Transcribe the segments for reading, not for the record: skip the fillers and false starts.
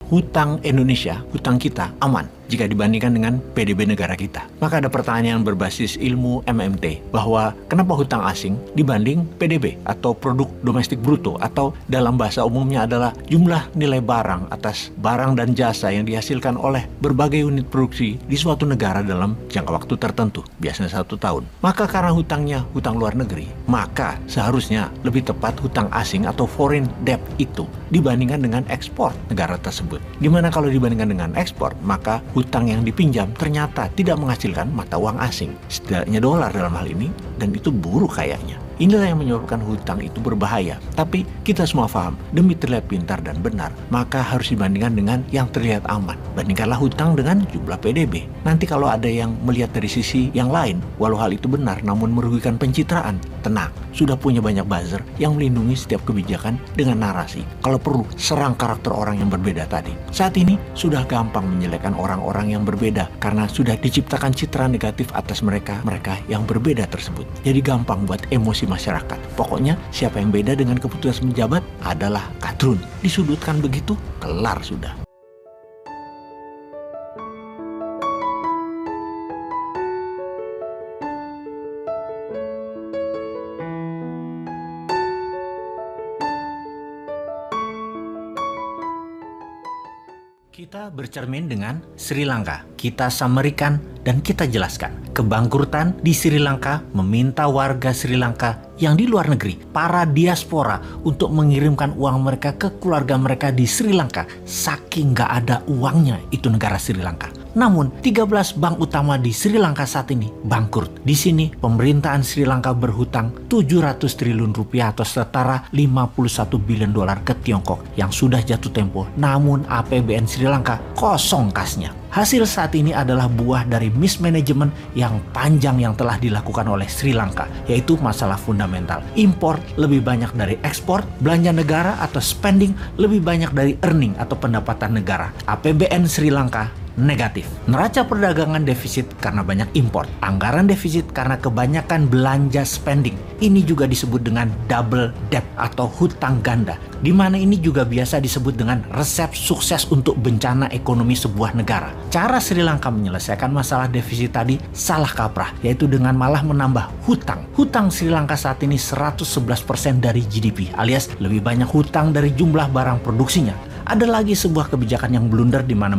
hutang Indonesia, hutang kita aman jika dibandingkan dengan PDB negara kita. Maka ada pertanyaan berbasis ilmu MMT bahwa kenapa hutang asing dibanding PDB atau produk domestik bruto, atau dalam bahasa umumnya adalah jumlah nilai barang atas barang dan jasa yang dihasilkan oleh berbagai unit produksi di suatu negara dalam jangka waktu tertentu, biasanya 1 tahun. Maka karena hutangnya hutang luar negeri, maka seharusnya lebih tepat hutang asing atau foreign debt itu dibandingkan dengan ekspor negara tersebut. Dimana kalau dibandingkan dengan ekspor, maka hutang yang dipinjam ternyata tidak menghasilkan mata uang asing, setidaknya dolar dalam hal ini, dan itu buruk kayaknya. Inilah yang menyebabkan hutang itu berbahaya. Tapi kita semua paham, demi terlihat pintar dan benar, maka harus dibandingkan dengan yang terlihat aman. Bandingkanlah hutang dengan jumlah PDB. Nanti kalau ada yang melihat dari sisi yang lain, walau hal itu benar namun merugikan pencitraan, tenang, sudah punya banyak buzzer yang melindungi setiap kebijakan dengan narasi. Kalau perlu, serang karakter orang yang berbeda tadi. Saat ini sudah gampang menjelekkan orang-orang yang berbeda karena sudah diciptakan citra negatif atas mereka yang berbeda tersebut. Jadi gampang buat emosi masyarakat. Pokoknya siapa yang beda dengan keputusan pejabat adalah kadrun. Disudutkan begitu, kelar sudah. Kita bercermin dengan Sri Lanka, kita samerikan dan kita jelaskan. Kebangkrutan di Sri Lanka meminta warga Sri Lanka yang di luar negeri, para diaspora, untuk mengirimkan uang mereka ke keluarga mereka di Sri Lanka. Saking gak ada uangnya itu negara Sri Lanka. Namun 13 bank utama di Sri Lanka saat ini bangkrut. Di sini pemerintahan Sri Lanka berhutang 700 triliun rupiah atau setara 51 bilion dolar ke Tiongkok yang sudah jatuh tempo. Namun APBN Sri Lanka kosong kasnya. Hasil saat ini adalah buah dari mismanagement yang panjang yang telah dilakukan oleh Sri Lanka, yaitu masalah fundamental. Impor lebih banyak dari ekspor, belanja negara atau spending lebih banyak dari earning atau pendapatan negara. APBN Sri Lanka negatif. Neraca perdagangan defisit karena banyak impor. Anggaran defisit karena kebanyakan belanja spending. Ini juga disebut dengan double debt atau hutang ganda, di mana ini juga biasa disebut dengan resep sukses untuk bencana ekonomi sebuah negara. Cara Sri Lanka menyelesaikan masalah defisit tadi salah kaprah, yaitu dengan malah menambah hutang. Hutang Sri Lanka saat ini 111% dari GDP, alias lebih banyak hutang dari jumlah barang produksinya. Ada lagi sebuah kebijakan yang blunder di mana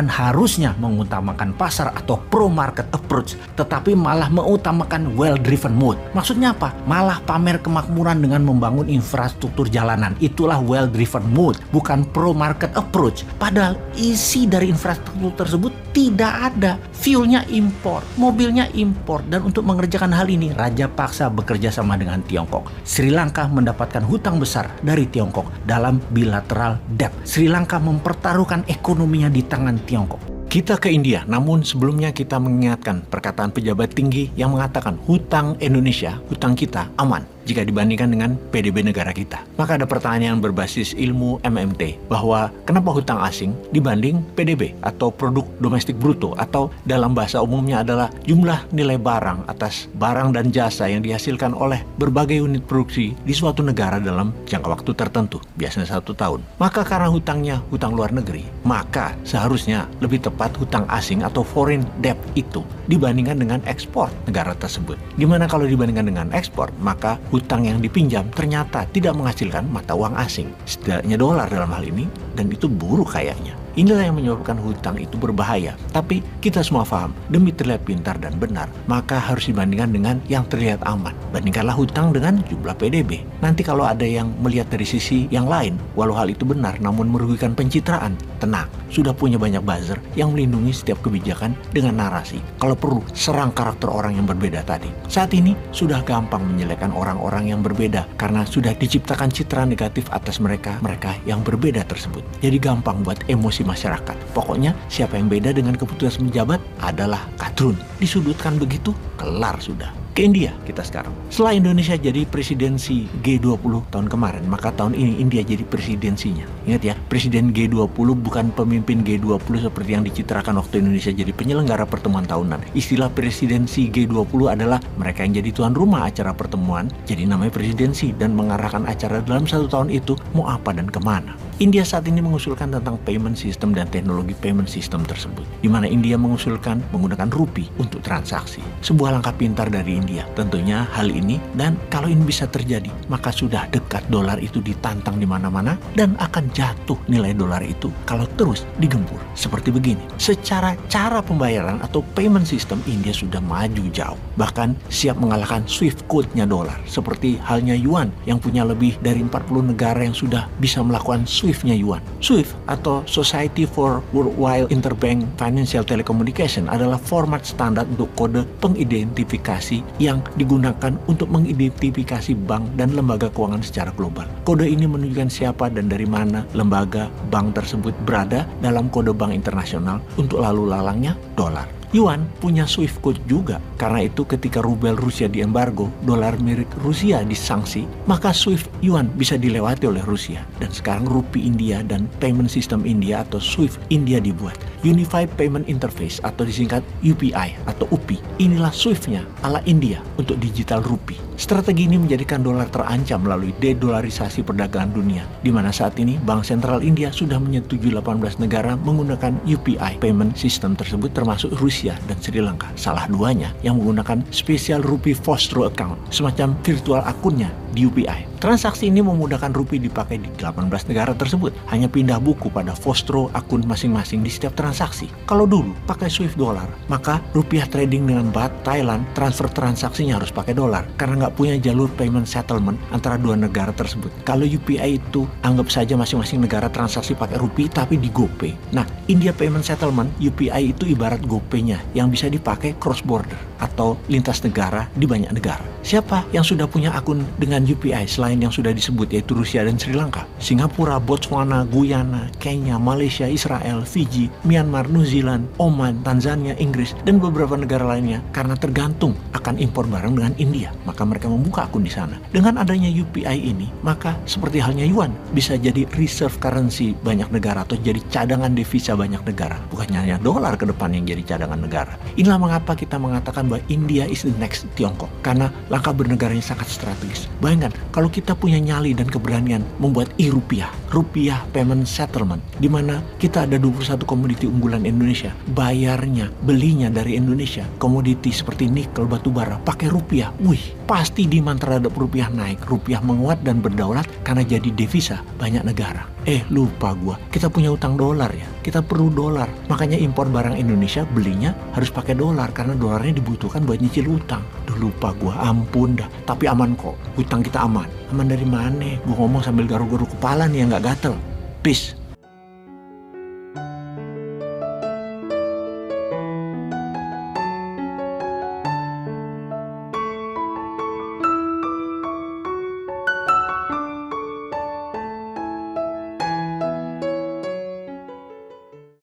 harusnya mengutamakan pasar atau pro-market approach, tetapi malah mengutamakan well-driven mode. Maksudnya apa? Malah pamer kemakmuran dengan membangun infrastruktur jalanan. Itulah well-driven mode, bukan pro-market approach. Padahal isi dari infrastruktur tersebut tidak ada. Fuelnya impor, mobilnya impor, dan untuk mengerjakan hal ini, Raja paksa bekerja sama dengan Tiongkok. Sri Lanka mendapatkan hutang besar dari Tiongkok dalam bilateral debt. Sri Lanka mempertaruhkan ekonominya di tangan Tiongkok. Kita ke India, namun sebelumnya kita mengingatkan perkataan pejabat tinggi yang mengatakan hutang Indonesia, hutang kita aman jika dibandingkan dengan PDB negara kita. Maka ada pertanyaan berbasis ilmu MMT bahwa kenapa hutang asing dibanding PDB atau produk domestik bruto, atau dalam bahasa umumnya adalah jumlah nilai barang atas barang dan jasa yang dihasilkan oleh berbagai unit produksi di suatu negara dalam jangka waktu tertentu, biasanya 1 tahun. Maka karena hutangnya hutang luar negeri, maka seharusnya lebih tepat hutang asing atau foreign debt itu dibandingkan dengan ekspor negara tersebut. Dimana kalau dibandingkan dengan ekspor, maka hutang yang dipinjam ternyata tidak menghasilkan mata uang asing, setidaknya dolar dalam hal ini, dan itu buruk kayaknya. Inilah yang menyebabkan hutang itu berbahaya. Tapi kita semua paham, demi terlihat pintar dan benar, maka harus dibandingkan dengan yang terlihat aman. Bandingkanlah hutang dengan jumlah PDB. Nanti kalau ada yang melihat dari sisi yang lain, walau hal itu benar namun merugikan pencitraan, tenang, sudah punya banyak buzzer yang melindungi setiap kebijakan dengan narasi. Kalau perlu, serang karakter orang yang berbeda tadi. Saat ini sudah gampang menjelekkan orang-orang yang berbeda karena sudah diciptakan citra negatif atas mereka yang berbeda tersebut. Jadi gampang buat emosi masyarakat. Pokoknya siapa yang beda dengan keputusan pejabat adalah kadrun. Disudutkan begitu, kelar sudah. ke India kita sekarang. Setelah Indonesia jadi presidensi G20 tahun kemarin, maka tahun ini India jadi presidensinya. Ingat ya, presiden G20 bukan pemimpin G20 seperti yang dicitrakan waktu Indonesia jadi penyelenggara pertemuan tahunan. Istilah presidensi G20 adalah mereka yang jadi tuan rumah acara pertemuan, jadi namanya presidensi, dan mengarahkan acara dalam 1 tahun itu mau apa dan kemana. India saat ini mengusulkan tentang payment system dan teknologi payment system tersebut, di mana India mengusulkan menggunakan rupiah untuk transaksi. Sebuah langkah pintar dari India tentunya hal ini, dan kalau ini bisa terjadi, maka sudah dekat dolar itu ditantang di mana-mana dan akan jatuh nilai dolar itu kalau terus digempur. Seperti begini, secara cara pembayaran atau payment system India sudah maju jauh, bahkan siap mengalahkan Swift code-nya dolar, seperti halnya yuan yang punya lebih dari 40 negara yang sudah bisa melakukan Swift-nya yuan. Swift atau Society for Worldwide Interbank Financial Telecommunication adalah format standar untuk kode pengidentifikasi yang digunakan untuk mengidentifikasi bank dan lembaga keuangan secara global. Kode ini menunjukkan siapa dan dari mana lembaga bank tersebut berada dalam kode bank internasional untuk lalu lalangnya dolar. Yuan punya Swift code juga. Karena itu ketika rubel Rusia diembargo, dolar milik Rusia disanksi, maka Swift Yuan bisa dilewati oleh Rusia. Dan sekarang rupiah India dan payment system India atau Swift India dibuat. Unified Payment Interface atau disingkat UPI atau UPI. Inilah Swift-nya ala India untuk digital rupiah. Strategi ini menjadikan dolar terancam melalui dedolarisasi perdagangan dunia, di mana saat ini Bank Sentral India sudah menyetujui 18 negara menggunakan UPI payment system tersebut, termasuk Rusia dan Sri Lanka. Salah duanya yang menggunakan Special Rupee Vostro Account, semacam virtual akunnya di UPI. Transaksi ini memudahkan rupiah dipakai di 18 negara tersebut. Hanya pindah buku pada Vostro akun masing-masing di setiap transaksi. Kalau dulu pakai Swift dolar, maka rupiah trading dengan baht Thailand, transfer transaksinya harus pakai dolar karena nggak punya jalur payment settlement antara dua negara tersebut. Kalau UPI itu anggap saja masing-masing negara transaksi pakai rupiah tapi di GoPay. Nah, India Payment Settlement UPI itu ibarat GoPay-nya yang bisa dipakai cross border atau lintas negara di banyak negara. Siapa yang sudah punya akun dengan UPI selain yang sudah disebut, yaitu Rusia dan Sri Lanka? Singapura, Botswana, Guyana, Kenya, Malaysia, Israel, Fiji, Myanmar, New Zealand, Oman, Tanzania, Inggris, dan beberapa negara lainnya karena tergantung akan impor barang dengan India. Maka mereka membuka akun di sana. Dengan adanya UPI ini, maka seperti halnya yuan bisa jadi reserve currency banyak negara atau jadi cadangan devisa banyak negara. Bukan hanya dolar ke depan yang jadi cadangan negara. Inilah mengapa kita mengatakan bahwa India is the next Tiongkok. Karena langkah bernegaranya sangat strategis. Bayangkan, kalau kita punya nyali dan keberanian membuat e-rupiah, rupiah payment settlement, di mana kita ada 21 komoditi unggulan Indonesia, bayarnya, belinya dari Indonesia, komoditi seperti nikel, batu bara, pakai rupiah, pasti demand terhadap rupiah naik, rupiah menguat dan berdaulat karena jadi devisa banyak negara. Lupa gua, kita punya utang dolar ya, kita perlu dolar, makanya impor barang Indonesia belinya harus pakai dolar karena dolarnya dibutuhkan buat nyicil utang. Lupa gua, ampun dah, tapi aman kok, utang kita aman. Aman dari mana? Gua ngomong sambil garuk-garuk kepala nih yang gak gatel. Peace.